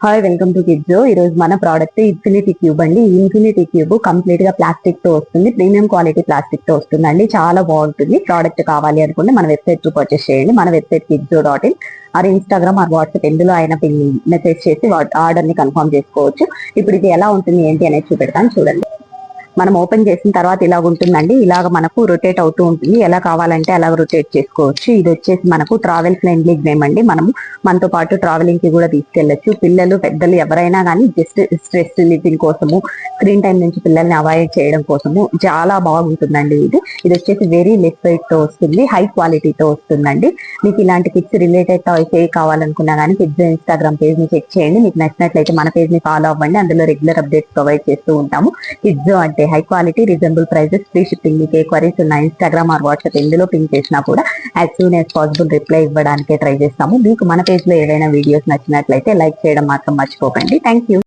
Hi, welcome to కిడ్జో. ఈ రోజు మన ప్రోడక్ట్ ఇన్ఫినిటీ క్యూబ్ అండి. ఈ ఇన్ఫినిటీ క్యూబ్ కంప్లీట్ గా ప్లాస్టిక్ తో వస్తుంది. ప్రీమియం క్వాలిటీ ప్లాస్టిక్ తో వస్తుందండి. చాలా బాగుంటుంది. ప్రోడక్ట్ కావాలి అనుకుంటే మన వెబ్సైట్ తో పర్చేస్ చేయండి. మన website kidzoo.in or Instagram or WhatsApp ఎందులో అయినా మెసేజ్ చేసి ఆర్డర్ ని కన్ఫర్మ్ చేసుకోవచ్చు. ఇప్పుడు ఇది ఎలా ఉంటుంది ఏంటి అనేది చూపెడతాను, చూడండి. మనం ఓపెన్ చేసిన తర్వాత ఇలాగ ఉంటుందండి. ఇలాగ మనకు రొటేట్ అవుతూ ఉంటుంది. ఎలా కావాలంటే అలా రొటేట్ చేసుకోవచ్చు. ఇది వచ్చేసి మనకు ట్రావెల్ ఫ్రెండ్లీ గేమ్ అండి. మనతో పాటు ట్రావెలింగ్ కి కూడా తీసుకెళ్లొచ్చు. పిల్లలు పెద్దలు ఎవరైనా కానీ జస్ట్ స్ట్రెస్ రిలీఫింగ్ కోసము, స్క్రీన్ టైం నుంచి పిల్లల్ని అవాయిడ్ చేయడం కోసము చాలా బాగుంటుందండి. ఇది వచ్చేసి వెరీ లెస్ వెయిట్ తో వస్తుంది, హై క్వాలిటీతో వస్తుందండి. మీకు ఇలాంటి కిడ్స్ రిలేటెడ్ టాయ్స్ ఏ కావాలనుకున్నా కానీ కిడ్స్ ఇన్స్టాగ్రామ్ పేజ్ ని చెక్ చేయండి. మీకు నచ్చినట్లయితే మన పేజ్ ని ఫాలో అవ్వండి. అందులో రెగ్యులర్ అప్డేట్స్ ప్రొవైడ్ చేస్తూ ఉంటాము. కిడ్జో అంటే high quality, reasonable prices, free shipping. మీకు ఏ క్వరీస్ ఉన్న ఇన్స్టాగ్రామ్ ఆర్ వాట్సాప్ ఎందులో పింక్ చేసినా కూడా as soon as possible reply ఇవ్వడానికే ట్రై చేస్తాము. మీకు మన పేజ్ లో ఏదైనా వీడియోస్ నచ్చినట్లయితే లైక్ చేయడం మాత్రం మర్చిపోకండి. Thank you.